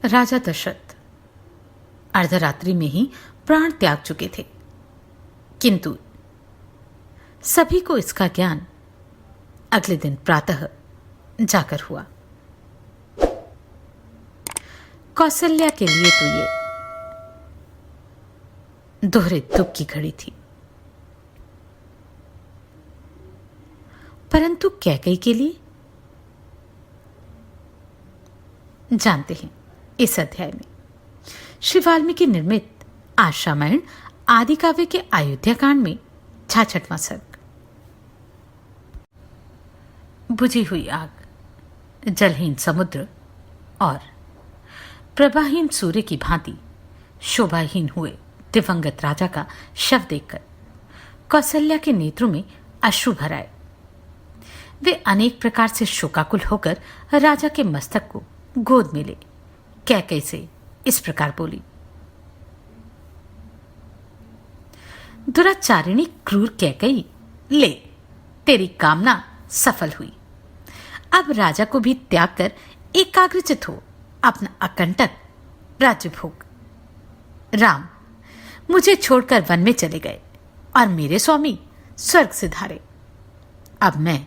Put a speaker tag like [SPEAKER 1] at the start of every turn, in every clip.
[SPEAKER 1] राजा दशरथ अर्धरात्रि में ही प्राण त्याग चुके थे, किंतु सभी को इसका ज्ञान अगले दिन प्रातः जाकर हुआ। कौशल्या के लिए तो ये दोहरे दुख की घड़ी थी, परंतु कैकेयी के लिए जानते हैं इस अध्याय में। श्री वाल्मीकि निर्मित आशा रामायण आदि काव्य के अयोध्या कांड में 66वां सर्ग। बुझी हुई आग, जलहीन समुद्र और प्रभाहीन सूर्य की भांति शोभाहीन हुए दिवंगत राजा का शव देखकर कौशल्या के नेत्रों में अश्रु भर आए। वे अनेक प्रकार से शोकाकुल होकर राजा के मस्तक को गोद में ले कैकेयी से इस प्रकार बोली। दुराचारिणी क्रूर कैकेयी, ले तेरी कामना सफल हुई। अब राजा को भी त्याग कर एकाग्रचित हो अपना अकंटक राज्य भोग। राम मुझे छोड़कर वन में चले गए और मेरे स्वामी स्वर्ग से धारे। अब मैं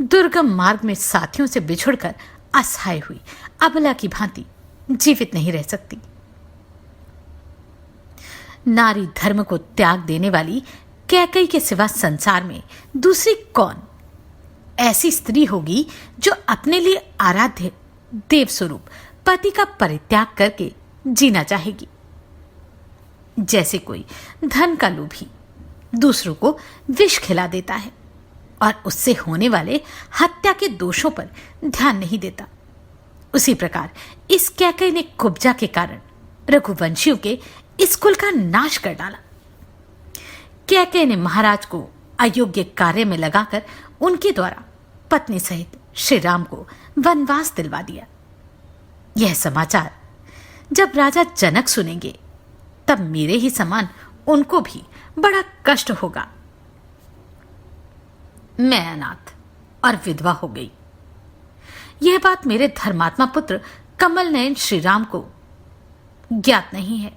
[SPEAKER 1] दुर्गम मार्ग में साथियों से बिछुड़कर असहाय हुई अबला की भांति जीवित नहीं रह सकती। नारी धर्म को त्याग देने वाली कैकेयी के सिवा संसार में दूसरी कौन ऐसी स्त्री होगी जो अपने लिए आराध्य देव स्वरूप पति का परित्याग करके जीना चाहेगी। जैसे कोई धन का लोभी दूसरों को विष खिला देता है और उससे होने वाले हत्या के दोषों पर ध्यान नहीं देता, उसी प्रकार इस कैकेयी ने कुब्जा के कारण रघुवंशियों के इस कुल का नाश कर डाला। कैकेयी ने महाराज को अयोग्य कार्य में लगाकर उनके द्वारा पत्नी सहित श्री राम को वनवास दिलवा दिया। यह समाचार जब राजा जनक सुनेंगे तब मेरे ही समान उनको भी बड़ा कष्ट होगा। मैं अनाथ और विधवा हो गई। यह बात मेरे धर्मात्मा पुत्र कमल नयन श्री राम को ज्ञात नहीं है।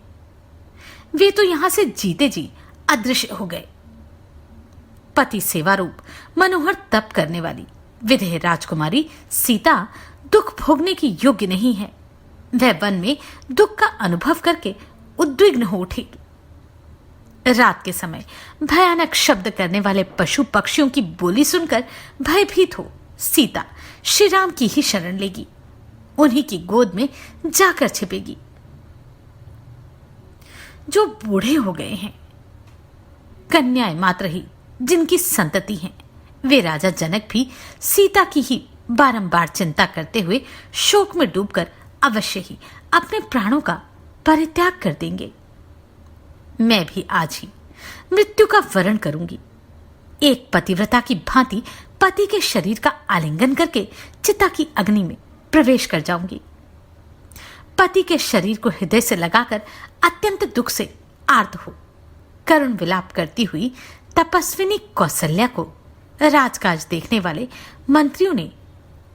[SPEAKER 1] वे तो यहां से जीते जी अदृश्य हो गए। पति सेवा रूप मनोहर तप करने वाली विदेह राजकुमारी सीता दुख भोगने की योग्य नहीं है। वह वन में दुख का अनुभव करके उद्विग्न हो उठेगी। रात के समय भयानक शब्द करने वाले पशु पक्षियों की बोली सुनकर भयभीत हो सीता श्री राम की ही शरण लेगी, उन्हीं की गोद में जाकर छिपेगी। जो बूढ़े हो गए हैं, कन्याएं मात्र ही जिनकी संतति हैं, वे राजा जनक भी सीता की ही बारंबार चिंता करते हुए शोक में डूबकर अवश्य ही अपने प्राणों का परित्याग कर देंगे। मैं भी आज ही मृत्यु का वरण करूंगी। एक पतिव्रता की भांति पति के शरीर का आलिंगन करके चिता की अग्नि में प्रवेश कर जाऊंगी। पति के शरीर को हृदय से लगाकर अत्यंत दुख से आर्त हो करुण विलाप करती हुई तपस्विनी कौशल्या को राजकाज देखने वाले मंत्रियों ने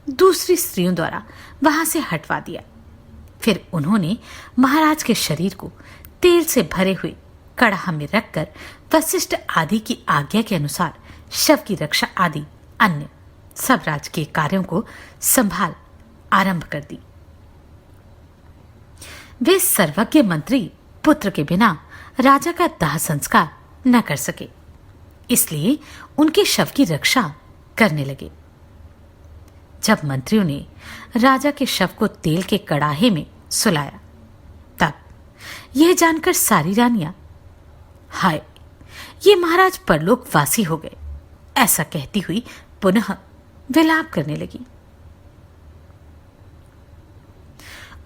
[SPEAKER 1] दूसरी स्त्रियों द्वारा वहां से हटवा दिया। फिर उन्होंने महाराज के शरीर को तेल से भरे हुए कड़ाह में रखकर वशिष्ठ आदि की आज्ञा के अनुसार शव की रक्षा आदि अन्य सब राजकीय कार्यों को संभाल आरंभ कर दी। वे सर्वज्ञ मंत्री पुत्र के बिना राजा का दाह संस्कार न कर सके, इसलिए उनके शव की रक्षा करने लगे। जब मंत्रियों ने राजा के शव को तेल के कड़ाहे में सुलाया, तब यह जानकर सारी रानियां हाय ये महाराज परलोकवासी हो गए ऐसा कहती हुई पुनः विलाप करने लगी।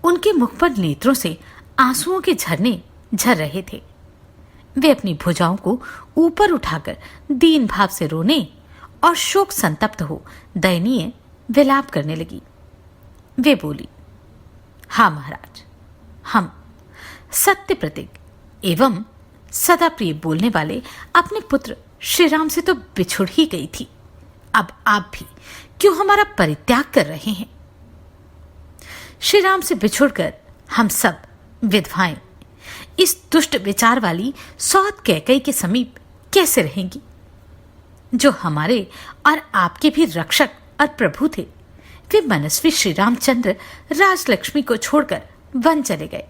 [SPEAKER 1] उनके मुख पर नेत्रों से आंसुओं के झरने झर रहे थे। वे अपनी भुजाओं को ऊपर उठाकर दीन भाव से रोने और शोक संतप्त हो दयनीय विलाप करने लगी। वे बोली, हाँ महाराज, हम सत्य प्रतीक एवं सदा प्रिय बोलने वाले अपने पुत्र श्री राम से तो बिछुड़ ही गई थी। अब आप भी क्यों हमारा परित्याग कर रहे हैं? श्री राम से बिछुड़कर हम सब विधवाएं इस दुष्ट विचार वाली सौत कैकई के समीप कैसे रहेंगी, जो हमारे और आपके भी रक्षक और प्रभु थे। वे मनस्वी श्री रामचंद्र राजलक्ष्मी को छोड़कर वन चले गए।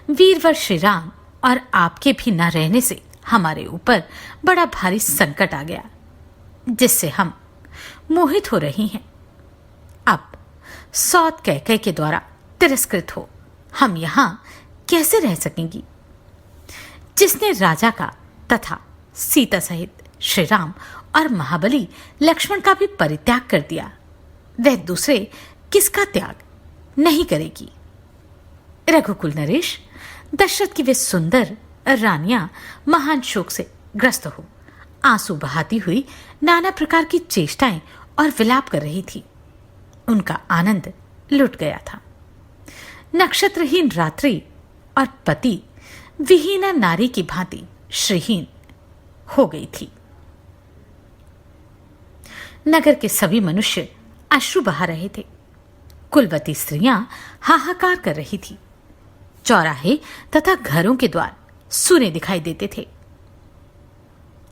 [SPEAKER 1] वीरवर श्री राम और आपके भी न रहने से हमारे ऊपर बड़ा भारी संकट आ गया, जिससे हम मोहित हो रही हैं। अब सौत कैकई के द्वारा तिरस्कृत हो हम यहां कैसे रह सकेंगी। जिसने राजा का तथा सीता सहित श्री राम और महाबली लक्ष्मण का भी परित्याग कर दिया, वह दूसरे किसका त्याग नहीं करेगी। रघुकुल नरेश, दशरथ की वे सुंदर रानियां महान शोक से ग्रस्त हो आंसू बहाती हुई नाना प्रकार की चेष्टाएं और विलाप कर रही थी। उनका आनंद लुट गया था। नक्षत्रहीन रात्रि और पति विहीना नारी की भांति श्रीहीन हो गई थी। नगर के सभी मनुष्य अश्रु बहा रहे थे। कुलवती स्त्रियां हाहाकार कर रही थी। चौराहे तथा घरों के द्वार सूने दिखाई देते थे।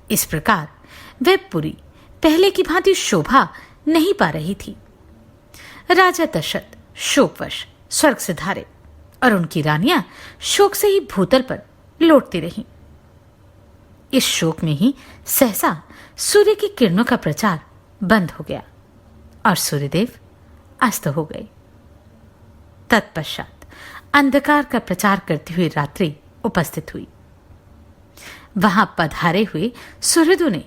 [SPEAKER 1] इस प्रकार वह पुरी पहले की भांति शोभा नहीं पा रही थी। राजा दशरथ शोकवश स्वर्ग से धारे और उनकी रानियां शोक से ही भूतल पर लौटती रहीं। इस शोक में ही सहसा सूर्य की किरणों का प्रचार बंद हो गया और सूर्यदेव अस्त हो गए। तत्पश्चात अंधकार का प्रचार करती हुई रात्रि उपस्थित हुई। वहां पधारे हुए सुहृदों ने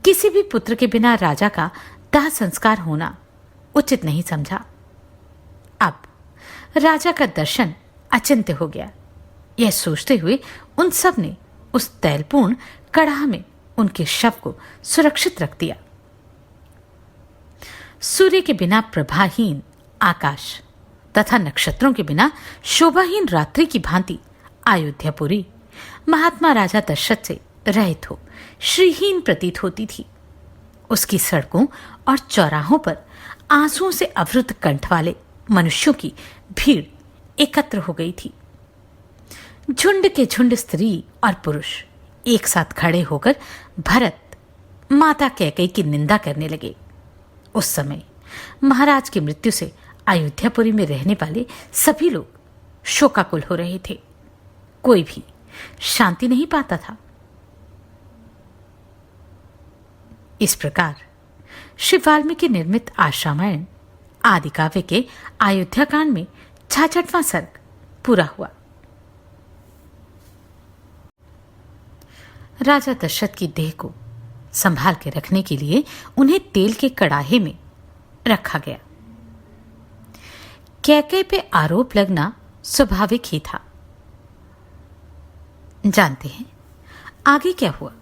[SPEAKER 1] किसी भी पुत्र के बिना राजा का दाह संस्कार होना उचित नहीं समझा। अब राजा का दर्शन अचिंत्य हो गया। यह सोचते हुए उन सब ने उस तैलपूर्ण कड़ाह में उनके शव को सुरक्षित रख दिया। सूर्य के बिना प्रभाहीन आकाश तथा नक्षत्रों के बिना शोभाहीन रात्रि की भांति अयोध्यापुरी महात्मा राजा दशरथ से रहित हो श्रीहीन प्रतीत होती थी। उसकी सड़कों और चौराहों पर आंसुओं से अवरुद्ध कंठ वाले मनुष्यों की भीड़ एकत्र हो गई थी। झुंड के झुंड स्त्री और पुरुष एक साथ खड़े होकर भरत माता कैकेयी की निंदा करने लगे। उस समय महाराज की मृत्यु से अयोध्यापुरी में रहने वाले सभी लोग शोकाकुल हो रहे थे। कोई भी शांति नहीं पाता था। इस प्रकार श्री वाल्मीकि निर्मित आश्रामायण आदि काव्य के अयोध्या कांड में 66वां सर्ग पूरा हुआ। राजा दशरथ की देह को संभाल के रखने के लिए उन्हें तेल के कड़ाहे में रखा गया। कैकेयी पे आरोप लगना स्वाभाविक ही था। जानते हैं आगे क्या हुआ।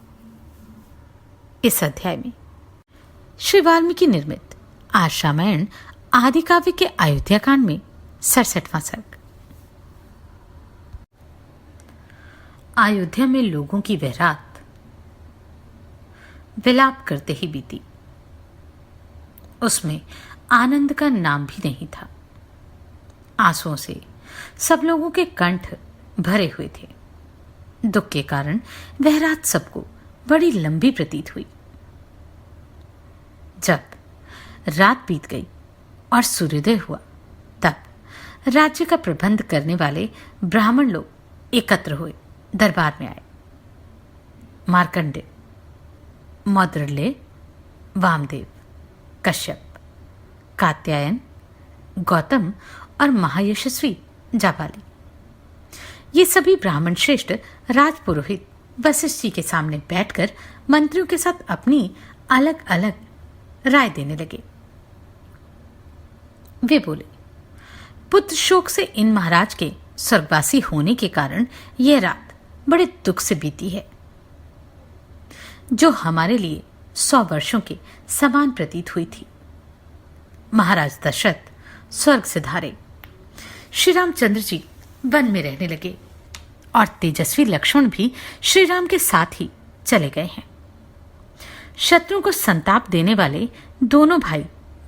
[SPEAKER 1] इस अध्याय में श्री वाल्मीकि निर्मित आश्रामायण आदि काव्य के अयोध्या कांड में 67वां सर्ग। अयोध्या में लोगों की वह रात विलाप करते ही बीती। उसमें आनंद का नाम भी नहीं था। आंसुओं से सब लोगों के कंठ भरे हुए थे। दुख के कारण वह रात सबको बड़ी लंबी प्रतीत हुई। जब रात बीत गई और सूर्योदय हुआ, तब राज्य का प्रबंध करने वाले ब्राह्मण लोग एकत्र हुए दरबार में आए। मार्कंडेय, मौद्गल्य, वामदेव, कश्यप, कात्यायन, गौतम और महायशस्वी जाबाली, ये सभी ब्राह्मण श्रेष्ठ राजपुरोहित वशिष्ठ जी के सामने बैठकर मंत्रियों के साथ अपनी अलग अलग राय देने लगे। वे बोले, पुत्र शोक से इन महाराज के स्वर्गवासी होने के कारण यह रात बड़े दुख से बीती है, जो हमारे लिए 100 वर्षों के समान प्रतीत हुई थी। महाराज दशरथ स्वर्ग से धारे, श्री रामचंद्र जी वन में रहने लगे और तेजस्वी लक्ष्मण भी श्री राम के साथ ही चले गए हैं। शत्रु को संताप देने वाले दोनों भाई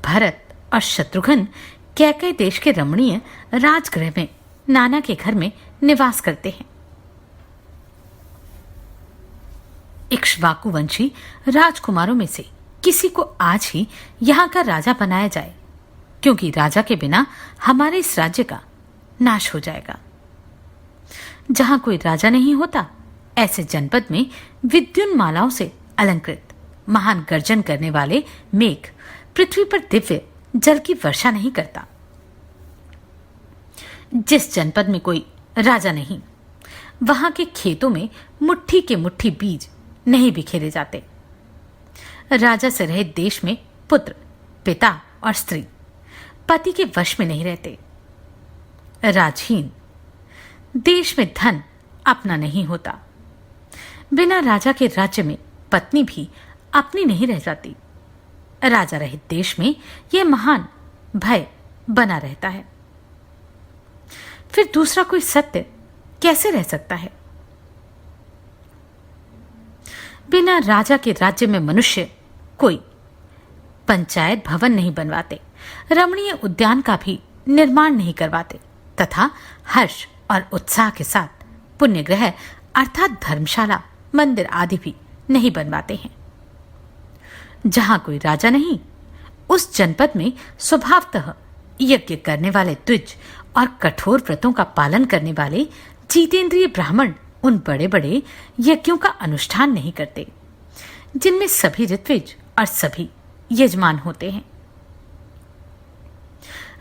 [SPEAKER 1] भरत और शत्रुघ्न कैकई देश के रमणीय राजगृह में नाना के घर में निवास करते हैं। इक्ष्वाकु वंशी राजकुमारों में से किसी को आज ही यहाँ का राजा बनाया जाए, क्योंकि राजा के बिना हमारे इस राज्य का नाश हो जाएगा। जहां कोई राजा नहीं होता, ऐसे जनपद में विद्युन्मालाओं से अलंकृत महान गर्जन करने वाले मेघ पृथ्वी पर दिव्य जल की वर्षा नहीं करता। जिस जनपद में कोई राजा नहीं, वहां के खेतों में मुट्ठी के मुट्ठी बीज नहीं बिखेरे जाते। राजा से रहित देश में पुत्र, पिता और स्त्री पति के वश में नहीं रहते। राजहीन देश में धन अपना नहीं होता। बिना राजा के राज्य में पत्नी भी अपनी नहीं रह जाती। राजा रहित देश में यह महान भय बना रहता है। फिर दूसरा कोई सत्य कैसे रह सकता है? बिना राजा के राज्य में मनुष्य कोई पंचायत भवन नहीं बनवाते, रमणीय उद्यान का भी निर्माण नहीं करवाते तथा हर्ष और उत्साह के साथ पुण्यग्रह अर्थात धर्मशाला, मंदिर आदि भी नहीं बनवाते हैं। जहां कोई राजा नहीं, उस जनपद में स्वभावतः यज्ञ करने वाले द्विज और कठोर व्रतों का पालन करने वाले जितेंद्रिय ब्राह्मण उन बड़े बड़े यज्ञों का अनुष्ठान नहीं करते, जिनमें सभी ऋत्विज और सभी यजमान होते हैं।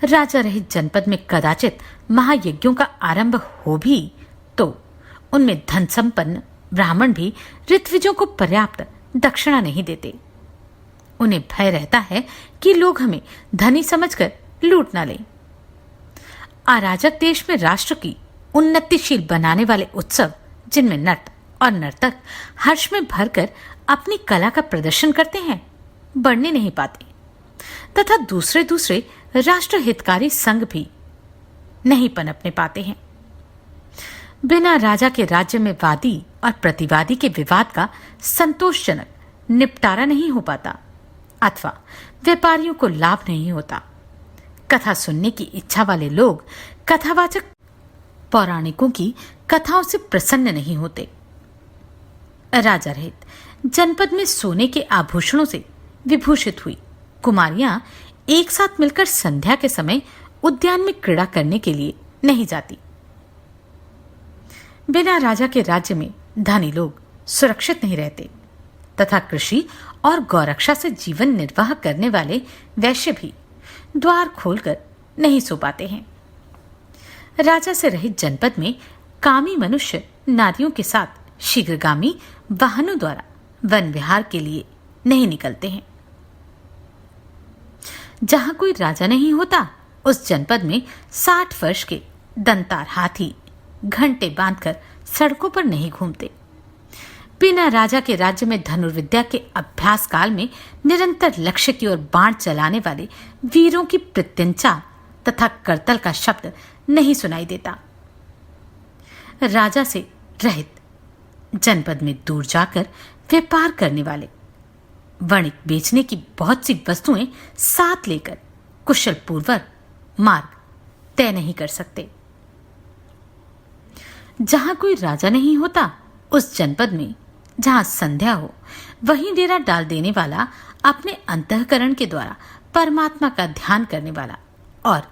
[SPEAKER 1] राजा रहित जनपद में कदाचित महायज्ञों का आरंभ हो भी तो उनमें धन संपन्न ब्राह्मण भी ऋत्विजों को पर्याप्त दक्षिणा नहीं देते। उन्हें भय रहता है कि लोग हमें धनी समझकर लूट ना लें। अराजक देश में राष्ट्र की उन्नतिशील बनाने वाले उत्सव, जिनमें नट और नर्तक हर्ष में भरकर अपनी कला का प्रदर्शन करते हैं, बढ़ने नहीं पाते तथा दूसरे दूसरे राष्ट्र हितकारी संघ भी नहीं पनपने पाते हैं। बिना राजा के राज्य में वादी और प्रतिवादी के विवाद का संतोषजनक निपटारा नहीं हो पाता अथवा व्यापारियों को लाभ नहीं होता। कथा सुनने की इच्छा वाले लोग कथावाचक पौराणिकों की कथाओं से प्रसन्न नहीं होते। राजा रहित जनपद में सोने के आभूषणों से विभूषित हुई कुमारियां एक साथ मिलकर संध्या के समय उद्यान में क्रीड़ा करने के लिए नहीं जाती। बिना राजा के राज्य में धनी लोग सुरक्षित नहीं रहते तथा कृषि और गौरक्षा से जीवन निर्वाह करने वाले वैश्य भी द्वार खोलकर नहीं सो पाते हैं। राजा से रहित जनपद में कामी मनुष्य नारियों के साथ शीघ्रगामी वाहनों द्वारा वन विहार के लिए नहीं निकलते हैं। जहां कोई राजा नहीं होता, उस जनपद में 60 वर्ष के दंतार हाथी घंटे बांधकर सड़कों पर नहीं घूमते। बिना राजा के राज्य में धनुर्विद्या के अभ्यास काल में निरंतर लक्ष्य की ओर बाण चलाने वाले वीरों की प्रत्यंचा तथा करतल का शब्द नहीं सुनाई देता। राजा से रहित जनपद में दूर जाकर व्यापार करने वाले वणिक बेचने की बहुत सी वस्तुएं साथ लेकर कुशल पूर्वक मार्ग तय नहीं कर सकते। जहां कोई राजा नहीं होता, उस जनपद में जहां संध्या हो, वहीं डेरा डाल देने वाला अपने अंतःकरण के द्वारा परमात्मा का ध्यान करने वाला और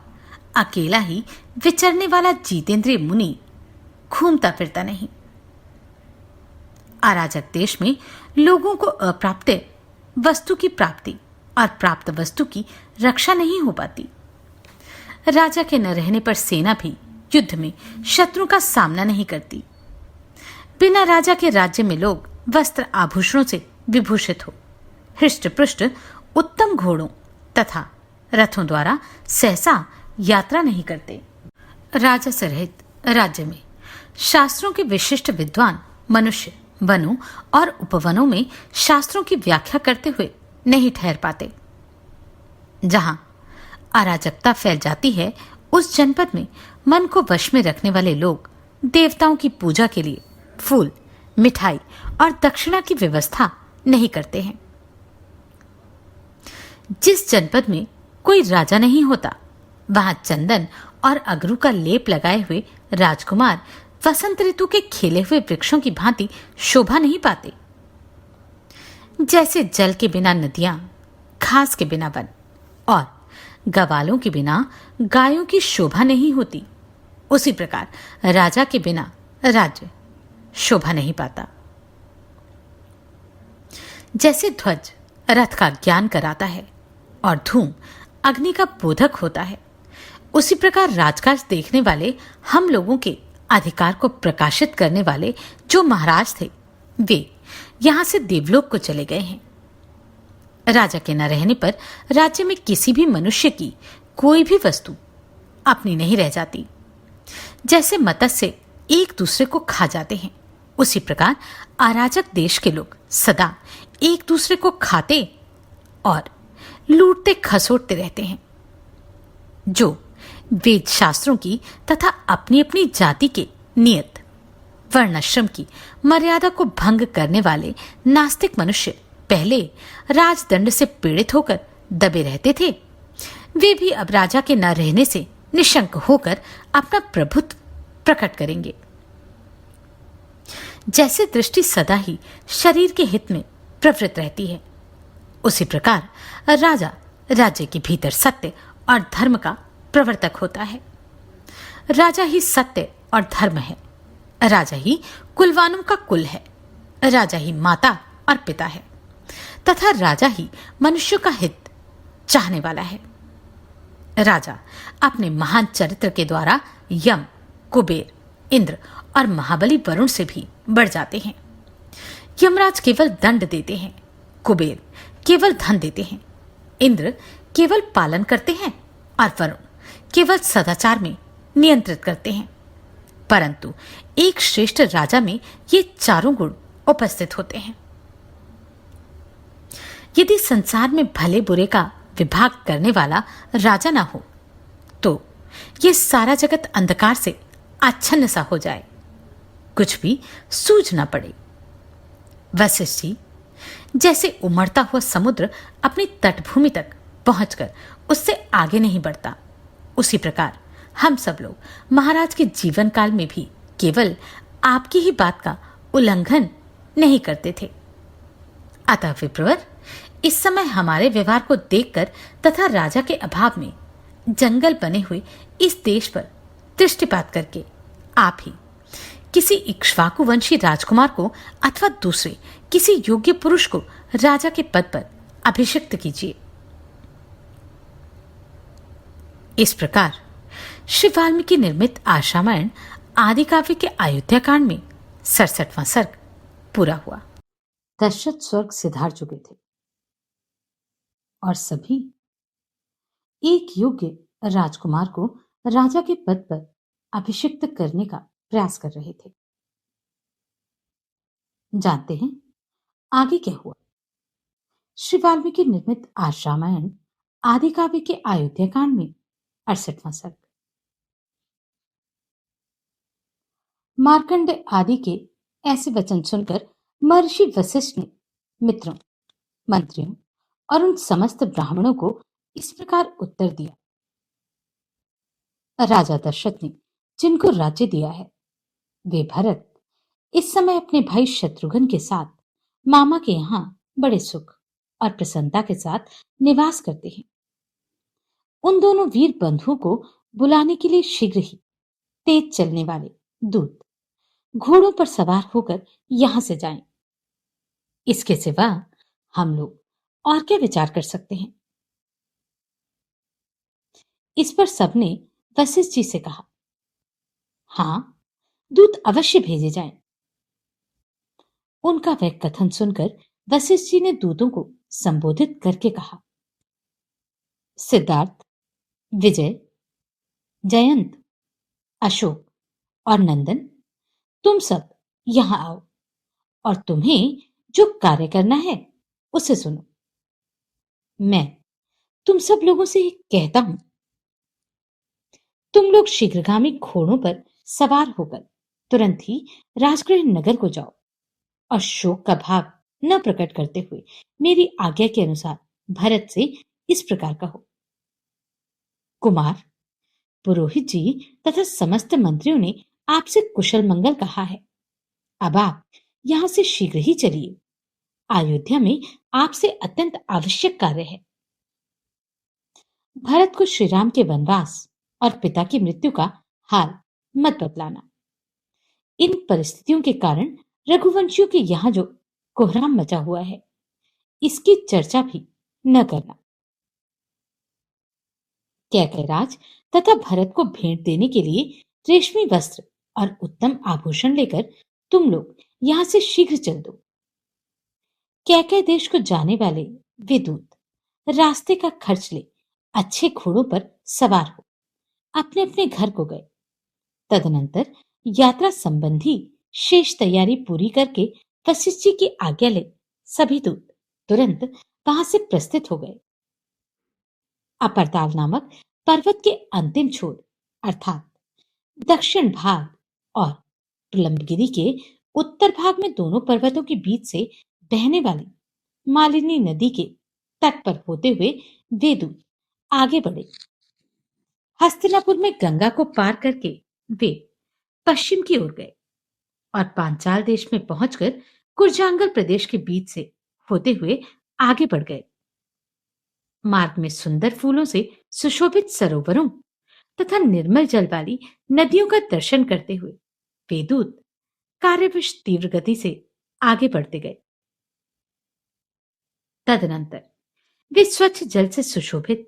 [SPEAKER 1] अकेला ही विचरने वाला जितेंद्रिय मुनि घूमता फिरता नहीं। अराजक देश में लोगों को अप्राप्त वस्तु की प्राप्ति और प्राप्त वस्तु की रक्षा नहीं हो पाती। राजा के न रहने पर सेना भी युद्ध में शत्रु का सामना नहीं करती। बिना राजा के राज्य में लोग वस्त्र आभूषणों से विभूषित हो, हृष्ट पृष्ठ उत्तम घोड़ों तथा रथों द्वारा सहसा यात्रा नहीं करते। राजा से रहित राज्य में शास्त्रों के विशिष्ट विद्वान मनुष्य वनों और उपवनों में शास्त्रों की व्याख्या करते हुए नहीं ठहर पाते। जहां अराजकता फैल जाती है, उस जनपद में मन को वश में रखने वाले लोग देवताओं की पूजा के लिए फूल, मिठाई और दक्षिणा की व्यवस्था नहीं करते हैं। जिस जनपद में कोई राजा नहीं होता, वहां चंदन और अगरू का लेप लगाए हुए राजकुमार वसंत ऋतु के खिले हुए वृक्षों की भांति शोभा नहीं पाते। जैसे जल के बिना नदियां, घास के बिना वन और गवालों के बिना गायों की शोभा नहीं होती, उसी प्रकार राजा के बिना राज्य शोभा नहीं पाता। जैसे ध्वज रथ का ज्ञान कराता है और धूम अग्नि का बोधक होता है, उसी प्रकार राजकाज देखने वाले हम लोगों के अधिकार को प्रकाशित करने वाले जो महाराज थे, वे यहां से देवलोक को चले गए हैं। राजा के न रहने पर राज्य में किसी भी मनुष्य की कोई भी वस्तु अपनी नहीं रह जाती। जैसे मत्स्य एक दूसरे को खा जाते हैं, उसी प्रकार अराजक देश के लोग सदा एक दूसरे को खाते और लूटते खसोटते रहते हैं। जो वेद शास्त्रों की तथा अपनी अपनी जाति के नियत वर्णाश्रम की मर्यादा को भंग करने वाले नास्तिक मनुष्य पहले राजदंड से पीड़ित होकर दबे रहते थे, वे भी अब राजा के न रहने से निशंक होकर अपना प्रभुत्व प्रकट करेंगे। जैसे दृष्टि सदा ही शरीर के हित में प्रवृत्त रहती है, उसी प्रकार राजा राज्य के भीतर सत्य और धर्म का प्रवर्तक होता है। राजा ही सत्य और धर्म है, राजा ही कुलवानों का कुल है, राजा ही माता और पिता है तथा राजा ही मनुष्यों का हित चाहने वाला है। राजा अपने महान चरित्र के द्वारा यम, कुबेर, इंद्र और महाबली वरुण से भी बढ़ जाते हैं। यमराज केवल दंड देते हैं, कुबेर केवल धन देते हैं, इंद्र केवल पालन करते हैं और वरुण केवल सदाचार में नियंत्रित करते हैं। परंतु एक श्रेष्ठ राजा में ये चारों गुण उपस्थित होते हैं। यदि संसार में भले बुरे का विभाग करने वाला राजा ना हो, तो ये सारा जगत अंधकार से आच्छन्न सा हो जाए, कुछ भी सूझ ना पड़े। वशिष्ठ जी जैसे उमड़ता हुआ समुद्र अपनी तटभूमि तक पहुंचकर उससे आगे नहीं बढ़ता, उसी प्रकार हम सब लोग महाराज के जीवन काल में भी केवल आपकी ही बात का उल्लंघन नहीं करते थे। अतः विप्रवर, इस समय हमारे व्यवहार को देखकर तथा राजा के अभाव में जंगल बने हुए इस देश पर दृष्टिपात करके आप ही किसी इक्ष्वाकु वंशी राजकुमार को अथवा दूसरे किसी योग्य पुरुष को राजा के पद पर अभिषिक्त कीजिए। इस प्रकार श्री वाल्मीकि निर्मित आशारामायण आदि काव्य के अयोध्या कांड में 67वां सर्ग पूरा हुआ। दशरथ स्वर्ग सिधार चुके थे और सभी एक योग्य राजकुमार को राजा के पद पर अभिषिक्त करने का प्रयास कर रहे थे। जानते हैं आगे क्या हुआ। श्री वाल्मीकि निर्मित आशारामायण आदि काव्य के अयोध्या कांड में 68वां सर्ग। मार्कंड आदि के ऐसे वचन सुनकर महर्षि वशिष्ठ ने मित्रों, मंत्रियों और उन समस्त ब्राह्मणों को इस प्रकार उत्तर दिया। राजा दशरथ ने जिनको राज्य दिया है, वे भरत इस समय अपने भाई शत्रुघ्न के साथ मामा के यहाँ बड़े सुख और प्रसन्नता के साथ निवास करते हैं। उन दोनों वीर बंधुओं को बुलाने के लिए शीघ्र ही तेज चलने वाले दूत घोड़ों पर सवार होकर यहां से जाएं। इसके सिवा हम लोग और क्या विचार कर सकते हैं। इस पर सबने वशिष्ठ जी से कहा, हां, दूत अवश्य भेजे जाएं। उनका वह कथन सुनकर वशिष्ठ जी ने दूतों को संबोधित करके कहा, सिद्धार्थ, विजय, जयंत, अशोक और नंदन, तुम सब यहां आओ और तुम्हें जो कार्य करना है उसे सुनो। मैं तुम सब लोगों से कहता हूं, तुम लोग शीघ्रगामी घोड़ों पर सवार होकर तुरंत ही राजगृह नगर को जाओ और शोक का भाव न प्रकट करते हुए मेरी आज्ञा के अनुसार भरत से इस प्रकार कहो, कुमार, पुरोहित जी तथा समस्त मंत्रियों ने आपसे कुशल मंगल कहा है। अब आप यहाँ से शीघ्र ही चलिए। अयोध्या में आपसे अत्यंत आवश्यक कार्य है। भरत को श्री राम के वनवास और पिता की मृत्यु का हाल मत बतलाना। इन परिस्थितियों के कारण रघुवंशियों के यहाँ जो कोहराम मचा हुआ है, इसकी चर्चा भी न करना। कैकयराज तथा भरत को भेंट देने के लिए रेशमी वस्त्र और उत्तम आभूषण लेकर तुम लोग यहाँ से शीघ्र चल दो। कैकय देश को जाने वाले वे दूत रास्ते का खर्च ले अच्छे घोड़ों पर सवार हो अपने अपने घर को गए। तदनंतर यात्रा संबंधी शेष तैयारी पूरी करके वशिष्ठ जी की आज्ञा ले सभी दूत तुरंत वहां से प्रस्थित हो गए। अपर्ताल नामक पर्वत के अंतिम छोर अर्थात दक्षिण भाग और प्रलंबगिरी के उत्तर भाग में दोनों पर्वतों के बीच से बहने वाली मालिनी नदी के तट पर होते हुए वे दूत आगे बढ़े। हस्तिनापुर में गंगा को पार करके वे पश्चिम की ओर गए और पांचाल देश में पहुंचकर कुरजांगल प्रदेश के बीच से होते हुए आगे बढ़ गए। मार्ग में सुंदर फूलों से सुशोभित सरोवरों तथा निर्मल जल वाली नदियों का दर्शन करते हुए वे दूत कार्यवश तीव्र गति से आगे बढ़ते गए। तदनंतर वे स्वच्छ जल से सुशोभित,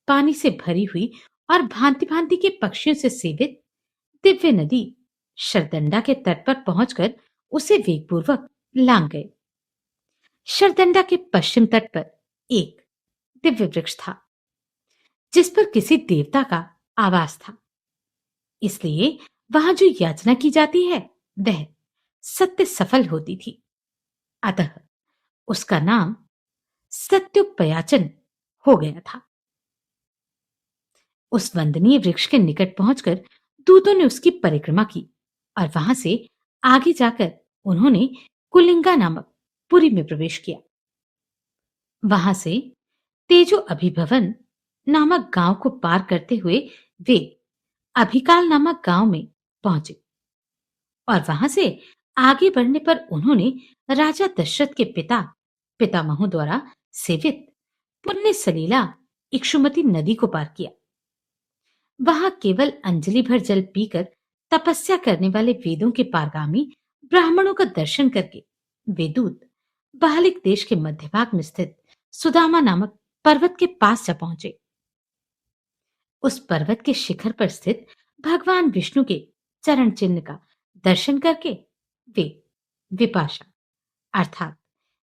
[SPEAKER 1] पानी से भरी हुई और भांति भांति के पक्षियों से सेवित दिव्य नदी शरदंडा के तट पर पहुंचकर उसे वेगपूर्वक लांग गए। शरदंडा के पश्चिम तट पर एक दिव्य वृक्ष था जिस पर किसी देवता का आवास था, इसलिए वहां जो याचना की जाती है वह सत्य सफल होती थी। अतः उसका नाम सत्योपयाचन हो गया था। उस वंदनीय वृक्ष के निकट पहुंचकर दूतों ने उसकी परिक्रमा की और वहां से आगे जाकर उन्होंने कुलिंगा नामक पुरी में प्रवेश किया। वहां से तेजो अभिभवन नामक गांव को पार करते हुए वे अभिकाल नामक गांव में पहुंचे और वहां से आगे बढ़ने पर उन्होंने राजा दशरथ के पितामहों द्वारा सेवित पुण्य सलीला इक्षुमती नदी को पार किया। वहां केवल अंजलि भर जल पीकर तपस्या करने वाले वेदों के पारगामी ब्राह्मणों का दर्शन करके वे दूत बाहलिक देश के मध्य भाग में स्थित सुदामा नामक पर्वत के पास जा पहुंचे। उस पर्वत के शिखर पर स्थित भगवान विष्णु के चरण चिन्ह का दर्शन करके वे विपाशा अर्थात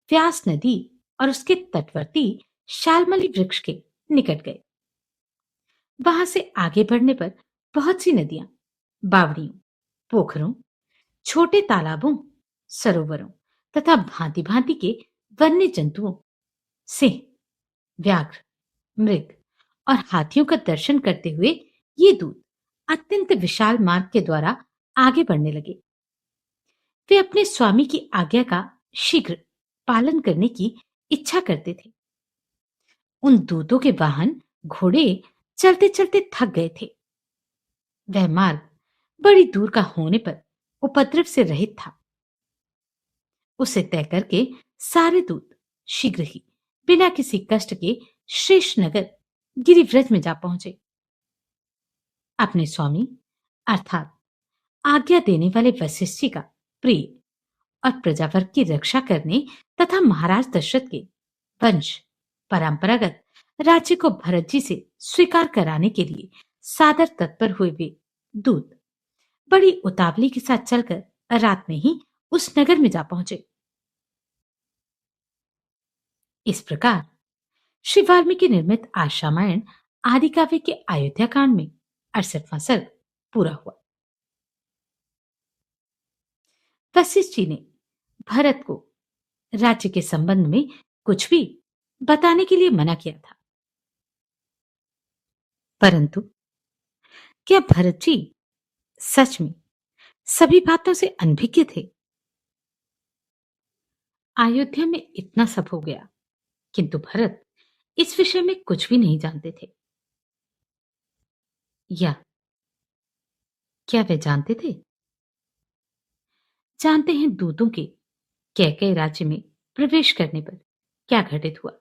[SPEAKER 1] व्यास नदी और उसके तटवर्ती शालमली वृक्ष के निकट गए। वहां से आगे बढ़ने पर बहुत सी नदियां, बावड़ियों, पोखरों, छोटे तालाबों, सरोवरों तथा भांति भांति के वन्य जंतुओं, सिंह, व्याघ्र, मृग और हाथियों का दर्शन करते हुए ये दूत अत्यंत विशाल मार्ग के द्वारा आगे बढ़ने लगे। वे अपने स्वामी की आज्ञा का शीघ्र पालन करने की इच्छा करते थे। उन दूतों के वाहन घोड़े चलते चलते थक गए थे। वह मार्ग बड़ी दूर का होने पर उपद्रव से रहित था। उसे तय करके सारे दूत शीघ्र ही बिना किसी कष्ट के शेष नगर गिरिव्रज में जा पहुंचे। अपने स्वामी अर्थात आज्ञा देने वाले वशिष्ठ जी का प्रिय और प्रजावर्ग की रक्षा करने तथा महाराज दशरथ के वंश परंपरागत राज्य को भरत जी से स्वीकार कराने के लिए सादर तत्पर हुए वे दूत बड़ी उतावली के साथ चलकर रात में ही उस नगर में जा पहुंचे। इस प्रकार श्री वाल्मीकि निर्मित आशा रामायण आदि काव्य के अयोध्या कांड में 68वां सर्ग पूरा हुआ। वशिष्ठ जी ने भरत को राज्य के संबंध में कुछ भी बताने के लिए मना किया था, परंतु क्या भरत जी सच में सभी बातों से अनभिज्ञ थे? अयोध्या में इतना सब हो गया, किंतु भरत इस विषय में कुछ भी नहीं जानते थे। या क्या वे जानते थे? जानते हैं दूतों के कैकेय राज्य में प्रवेश करने पर क्या घटित हुआ?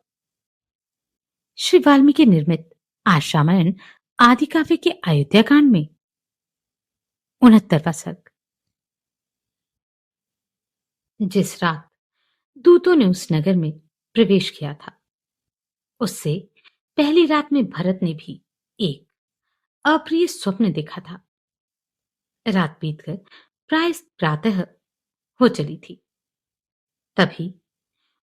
[SPEAKER 1] श्री वाल्मीकि निर्मित आर्ष रामायण आदि काव्य के अयोध्या कांड में 69वां सर्ग। जिस रात दूतों ने उस नगर में प्रवेश किया था, उससे पहली रात में भरत ने भी एक अप्रिय स्वप्न देखा था। रात बीतकर प्राय प्रातः हो चली थी। तभी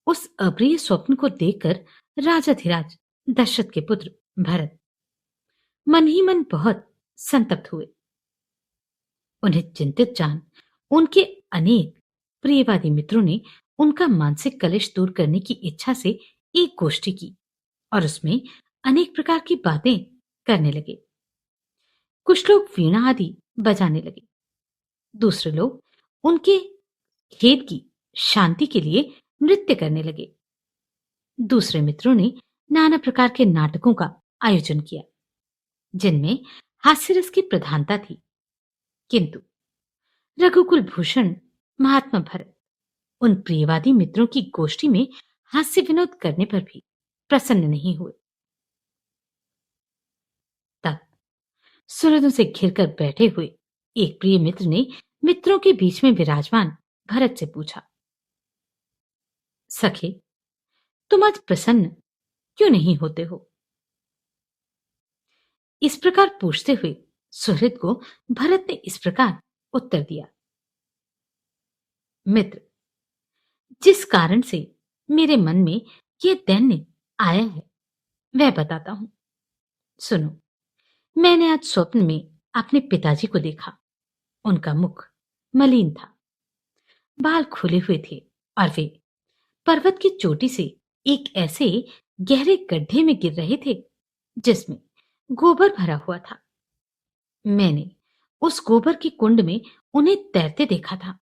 [SPEAKER 1] उस अप्रिय स्वप्न को देखकर राजाधिराज दशरथ के पुत्र भरत मन ही मन बहुत संतप्त हुए। उन्हें चिंतित जान उनके अनेक प्रियवादी मित्रों ने उनका मानसिक कलेश दूर करने की इच्छा से एक गोष्ठी की और उसमें अनेक प्रकार की बातें करने लगे। कुछ लोग वीणा आदि बजाने लगे, दूसरे लोग उनके खेत की शांति के लिए नृत्य करने लगे। दूसरे मित्रों ने नाना प्रकार के नाटकों का आयोजन किया, जिनमें हास्यरस की प्रधानता थी। किंतु रघुकुल भूषण महात्मा भरत उन प्रियवादी मित्रों की गोष्ठी में हास्य विनोद करने पर भी प्रसन्न नहीं हुए। तब सुहृदों से घिरकर बैठे हुए एक प्रिय मित्र ने मित्रों के बीच में विराजमान भरत से पूछा, सखे, तुम आज प्रसन्न क्यों नहीं होते हो? इस प्रकार पूछते हुए सुहृद को भरत ने इस प्रकार उत्तर दिया, मित्र, जिस कारण से मेरे मन में यह दैन्य आया है वह बताता हूं। सुनो, मैंने आज स्वप्न में अपने पिताजी को देखा। उनका मुख मलिन था, बाल खुले हुए थे और वे पर्वत की चोटी से एक ऐसे गहरे गड्ढे में गिर रहे थे जिसमें गोबर भरा हुआ था। मैंने उस गोबर की कुंड में उन्हें तैरते देखा था।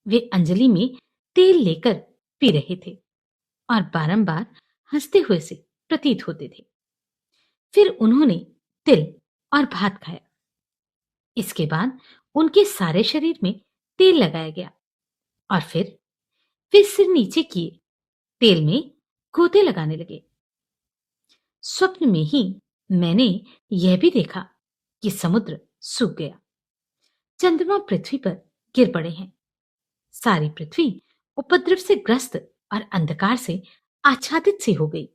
[SPEAKER 1] वे अंजलि में तेल लेकर पी रहे थे और बारंबार हंसते हुए से प्रतीत होते थे। फिर उन्होंने तिल और भात खाया। इसके बाद उनके सारे शरीर में तेल लगाया गया और फिर वे सिर नीचे किए तेल में गोते लगाने लगे। स्वप्न में ही मैंने यह भी देखा कि समुद्र सूख गया, चंद्रमा पृथ्वी पर गिर पड़े हैं, सारी पृथ्वी उपद्रव से ग्रस्त और अंधकार से आच्छादित सी हो गई।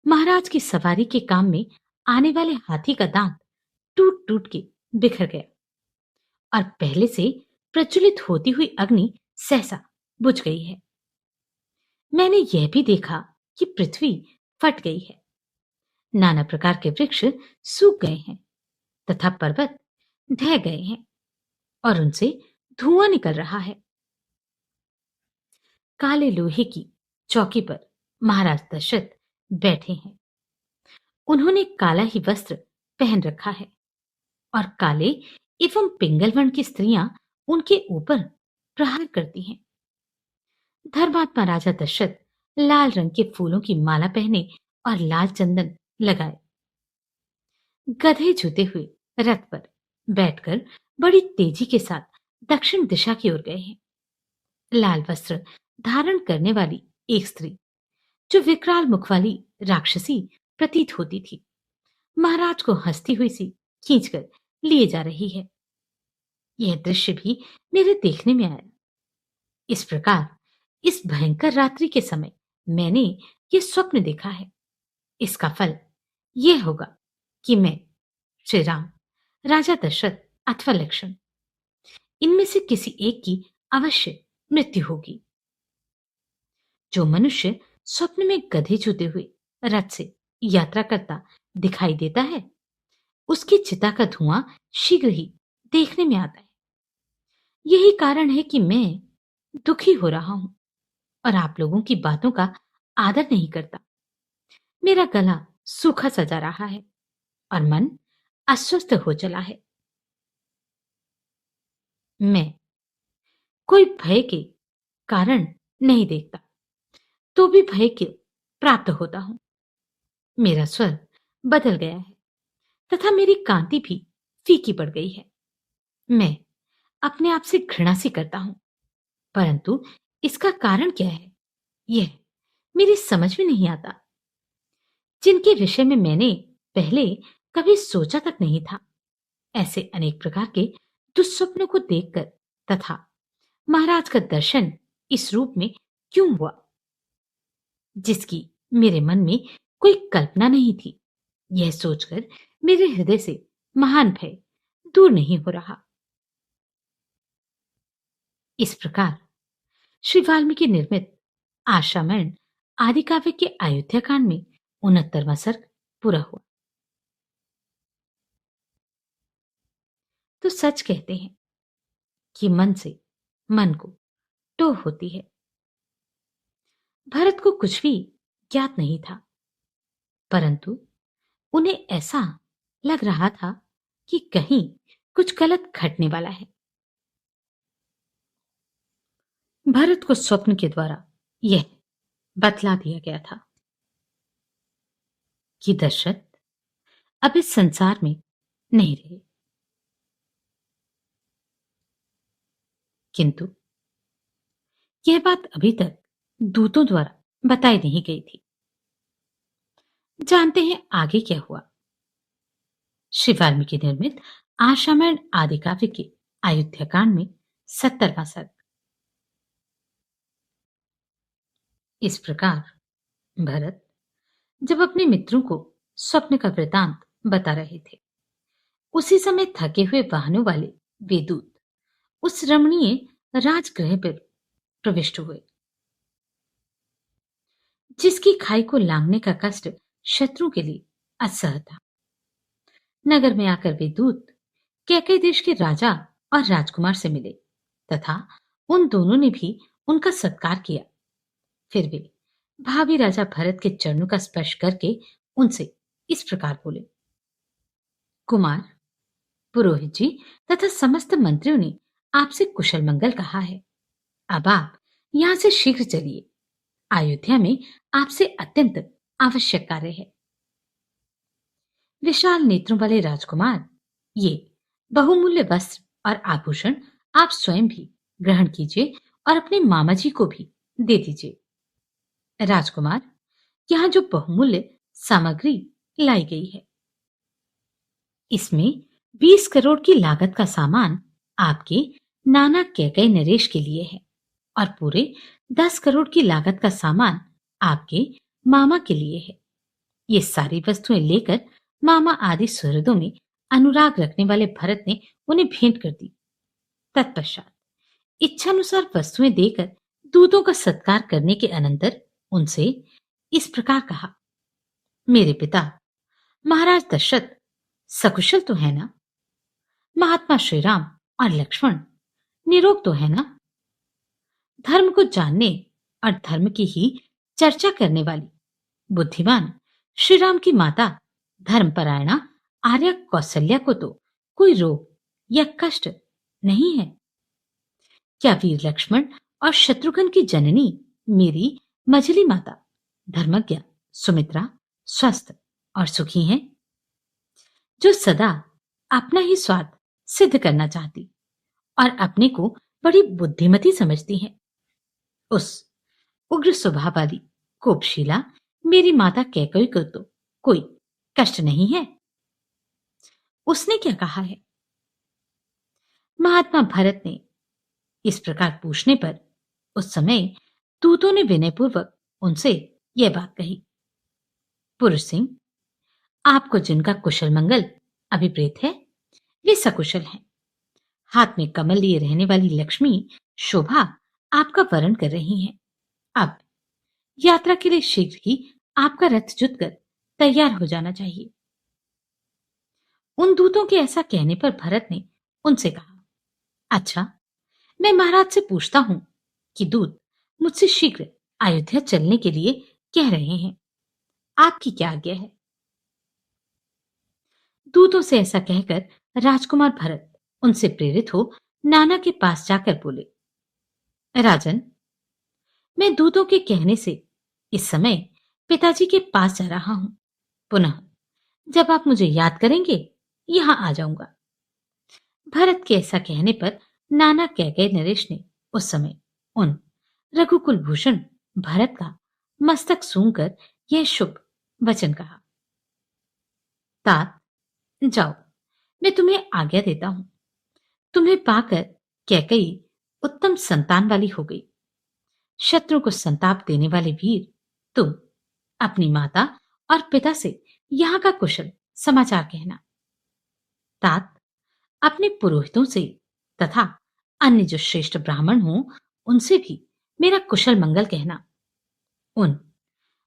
[SPEAKER 1] महाराज की सवारी के काम में आने वाले हाथी का दांत टूट टूट के बिखर गया और पहले से प्रज्वलित होती हुई अग्नि सहसा बुझ गई है। मैंने यह भी देखा कि पृथ्वी फट गई है, नाना प्रकार के वृक्ष सूख गए हैं तथा पर्वत ढह गए हैं और उनसे धुआं निकल रहा है। काले लोहे की चौकी पर महाराज दशरथ बैठे हैं। उन्होंने काला ही वस्त्र पहन रखा है और काले एवं पिंगल वर्ण की स्त्रियां उनके ऊपर प्रहार करती हैं। धर्मात्मा राजा दशरथ लाल रंग के फूलों की माला पहने और लाल चंदन लगाए गधे जुते हुए रथ पर बैठकर बड़ी तेजी के साथ दक्षिण दिशा की ओर गए हैं। लाल वस्त्र धारण करने वाली एक स्त्री, जो विकराल मुख वाली राक्षसी प्रतीत होती थी, महाराज को हंसती हुई सी खींचकर लिए जा रही है। यह दृश्य भी मेरे देखने में आया। इस प्रकार इस भयंकर रात्रि के समय मैंने ये स्वप्न देखा है। इसका फल यह होगा कि मैं, श्री राम, राजा दशरथ अथवा लक्ष्मण, इनमें से किसी एक की अवश्य मृत्यु होगी। जो मनुष्य स्वप्न में गधे छूते हुए रथ से यात्रा करता दिखाई देता है, उसकी चिता का धुआं शीघ्र ही देखने में आता है। यही कारण है कि मैं दुखी हो रहा हूं और आप लोगों की बातों का आदर नहीं करता। मेरा गला सूखा सा जा रहा है और मन अस्वस्थ हो चला है। मैं कोई भय के कारण नहीं देखता, तो भी भय के प्राप्त होता हूं। मेरा स्वर बदल गया है। तथा मेरी कांति भी फीकी पड़ गई है। मैं अपने आप से घृणा सी करता हूं, परंतु इसका कारण क्या है, यह मेरी समझ में नहीं आता। जिनके विषय में मैंने पहले कभी सोचा तक नहीं था, ऐसे अनेक प्रकार के दुस्वप्नों को देखकर तथा महाराज का दर्शन इस रूप में क्यों हुआ, जिसकी मेरे मन में कोई कल्पना नहीं थी, यह सोचकर मेरे हृदय से महान भय दूर नहीं हो रहा। इस प्रकार श्री वाल्मीकि निर्मित आशामयण आदि काव्य के अयोध्या कांड में 69वां सर्ग पूरा हुआ। तो सच कहते हैं कि मन से मन को टोह होती है। भरत को कुछ भी ज्ञात नहीं था, परंतु उन्हें ऐसा लग रहा था कि कहीं कुछ गलत घटने वाला है। भरत को स्वप्न के द्वारा यह बतला दिया गया था कि दशरथ अब इस संसार में नहीं रहे, किंतु यह बात अभी तक दूतों द्वारा बताई नहीं गई थी। जानते हैं आगे क्या हुआ। श्री वाल्मीकि निर्मित आशामयण आदि काव्य के अयोध्या कांड में 70वां सर्ग। इस प्रकार भरत जब अपने मित्रों को स्वप्न का वृतांत बता रहे थे, उसी समय थके हुए वाहनों वाले वे दूत उस रमणीय राजगृह पर प्रविष्ट हुए, जिसकी खाई को लांघने का कष्ट शत्रु के लिए असह्य था। नगर में आकर वे दूत कैकेयी देश के राजा और राजकुमार से मिले तथा उन दोनों ने भी उनका सत्कार किया। फिर वे भावी राजा भरत के चरणों का स्पर्श करके उनसे इस प्रकार बोले, कुमार, पुरोहित जी तथा समस्त मंत्रियों ने आपसे कुशल मंगल कहा है। अब आप यहां से शीघ्र चलिए, अयोध्या में आपसे अत्यंत आवश्यक कार्य है। विशाल नेत्रों वाले राजकुमार, ये बहुमूल्य वस्त्र और आभूषण आप स्वयं भी ग्रहण कीजिए और अपने मामा जी को भी दे दीजिए। राजकुमार, यहां जो बहुमूल्य सामग्री लाई गई है, इसमें 20 करोड़ की लागत का सामान आपके नाना कैकेयी नरेश के लिए है और पूरे 10 करोड़ की लागत का सामान आपके मामा के लिए है। ये सारी वस्तुएं लेकर मामा आदि सुहृदों में अनुराग रखने वाले भरत ने उन्हें भेंट कर दी। तत्पश्चात इच्छानुसार वस्तुएं देकर दूतों का सत्कार करने के अनंतर उनसे इस प्रकार कहा, मेरे पिता महाराज दशरथ सकुशल तो है ना? महात्मा श्री राम और लक्ष्मण निरोग तो है ना? धर्म को जानने और धर्म की ही चर्चा करने वाली बुद्धिमान श्री राम की माता धर्मपरायणा आर्या कौशल्या को तो कोई रोग या कष्ट नहीं है? क्या वीर लक्ष्मण और शत्रुघ्न की जननी मेरी मझली माता धर्मज्ञा सुमित्रा स्वस्थ और सुखी हैं, जो सदा अपना ही स्वार्थ सिद्ध करना चाहती और अपने को बड़ी बुद्धिमती समझती हैं? उस उग्र स्वभाव वाली कोपशीला मेरी माता कैकेयी को तो कोई कष्ट नहीं है। उसने क्या कहा है? महात्मा भरत ने इस प्रकार पूछने पर उस समय दूतों ने विनयपूर्वक उनसे यह बात कही, पुरुष सिंह, आपको जिनका कुशल मंगल अभिप्रेत है, वे सकुशल हैं। हाथ में कमल लिए रहने वाली लक्ष्मी शोभा आपका वरण कर रही हैं। अब यात्रा के लिए शीघ्र ही आपका रथ जुतकर तैयार हो जाना चाहिए। उन दूतों के ऐसा कहने पर भरत ने उनसे कहा, अच्छा, मैं महाराज से पूछता हूं कि दूत मुझसे शीघ्र अयोध्या चलने के लिए कह रहे हैं, आपकी क्या आज्ञा है? दूतों से ऐसा कहकर राजकुमार भरत उनसे प्रेरित हो नाना के पास जाकर बोले, राजन, मैं दूतों के कहने से इस समय पिताजी के पास जा रहा हूं। पुनः जब आप मुझे याद करेंगे, यहां आ जाऊंगा। भरत के ऐसा कहने पर नाना कैकेय नरेश ने उस समय उन रघुकुल भूषण भरत का मस्तक सूंघकर यह शुभ वचन कहा। तात, जाओ, मैं तुम्हें आज्ञा देता हूं। तुम्हें पाकर कैकेयी उत्तम संतान वाली हो गई। शत्रु को संताप देने वाले वीर, तुम अपनी माता और पिता से यहां का कुशल समाचार कहना। तात, अपने पुरोहितों से तथा अन्य जो श्रेष्ठ ब्राह्मण हों उनसे भी मेरा कुशल मंगल कहना। उन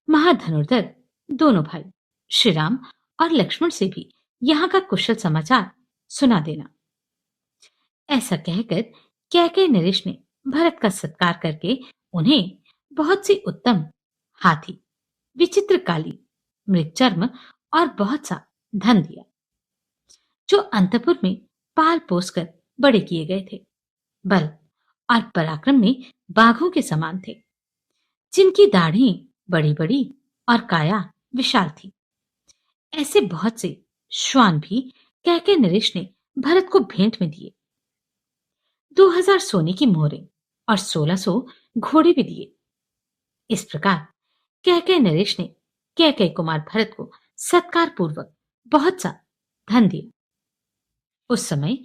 [SPEAKER 1] महाधनुर्धर दोनों भाई श्री राम और लक्ष्मण से भी यहां का कुशल समाचार सुना देना। ऐसा कहकर कैकेय नरेश ने भरत का सत्कार करके उन्हें बहुत सी उत्तम हाथी, विचित्र काली, मृगचर्म और बहुत सा धन दिया, जो अंतपुर में पाल पोस कर बड़े किए गए थे। बल और पराक्रम में बाघों के समान थे, जिनकी दाढ़ें बड़ी बड़ी और काया विशाल थी। ऐसे बहुत से श्वान भी कैकेय नरेश ने भरत को भेंट में दिए। 2000 सोने की मोहरें और 1600 घोड़े भी दिए। इस प्रकार कैकेय नरेश ने कैकेय कुमार भरत को सत्कार पूर्वक बहुत सा धन दिया। उस समय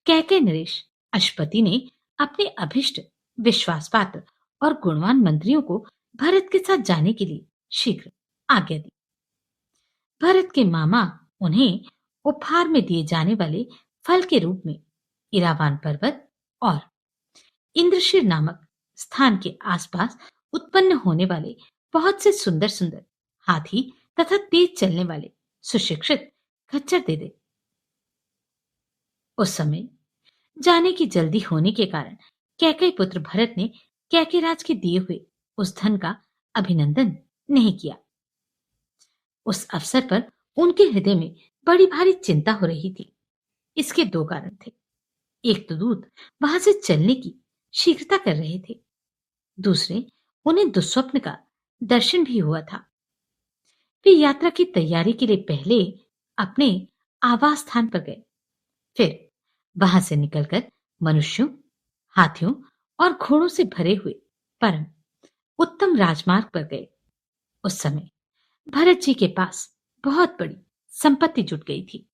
[SPEAKER 1] कैकेय नरेश अश्वपति ने अपने अभिष्ट, विश्वास पात्र और गुणवान मंत्रियों को भरत के साथ जाने के लिए शीघ्र आज्ञा दी। भरत के मामा उन्हें उपहार में दिए जाने वाले फल के रूप में इरावान पर्वत और इंद्रशीर नामक स्थान के आसपास उत्पन्न होने वाले बहुत से सुंदर सुंदर हाथी तथा तेज चलने वाले सुशिक्षित खच्चर दे दे। उस समय जाने की जल्दी होने के कारण कैकेय पुत्र भरत ने कैकेयराज के दिए हुए उस धन का अभिनंदन नहीं किया। उस अवसर पर उनके हृदय में बड़ी भारी चिंता हो रही थी। इसके दो कारण थे। एक तो दूत वहां से चलने की शीघ्रता कर रहे थे, दूसरे उन्हें दुस्वप्न का दर्शन भी हुआ था। वे यात्रा की तैयारी के लिए पहले अपने आवास स्थान पर गए, फिर वहां से निकलकर मनुष्यों, हाथियों और घोड़ों से भरे हुए परम उत्तम राजमार्ग पर गए। उस समय भरत जी के पास बहुत बड़ी संपत्ति जुट गई थी।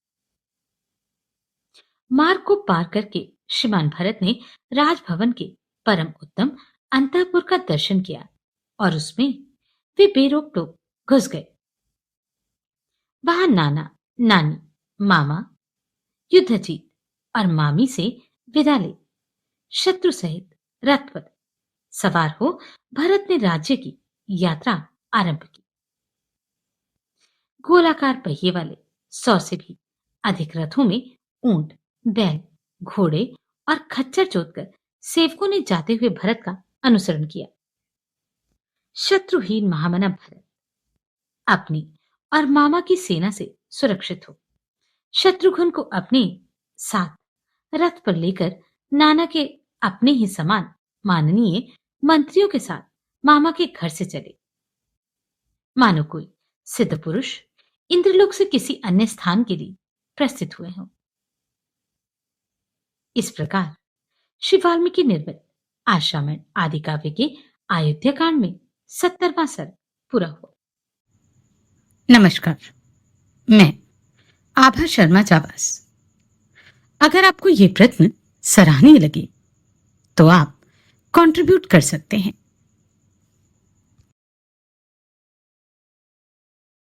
[SPEAKER 1] मार्ग को पार करके श्रीमान भरत ने राजभवन के परम उत्तम अंतःपुर का दर्शन किया और उसमें वे बेरोक टोक घुस गए। वहां नाना, नानी, मामा, युद्धजीत और मामी से विदा ले शत्रु सहित रथ पर सवार हो भरत ने राज्य की यात्रा आरंभ की। गोलाकार पहिए वाले 100 से भी अधिक रथों में ऊंट, बैल, घोड़े और खच्चर जोतकर सेवकों ने जाते हुए भरत का अनुसरण किया। शत्रुहीन महामना भरत अपनी और मामा की सेना से सुरक्षित हो शत्रुघ्न को अपने साथ रथ पर लेकर नाना के अपने ही समान माननीय मंत्रियों के साथ मामा के घर से चले, मानो कोई सिद्ध पुरुष इंद्रलोक से किसी अन्य स्थान के लिए प्रस्थित हुए हों। इस प्रकार श्री वाल्मीकि निर्मित आश्रामण आदि काव्य के अयोध्या कांड में 70वां सर्ग पूरा हुआ।
[SPEAKER 2] नमस्कार, मैं आभा शर्मा जावास। अगर आपको ये प्रश्न सराहनीय लगे तो आप कंट्रीब्यूट कर सकते हैं।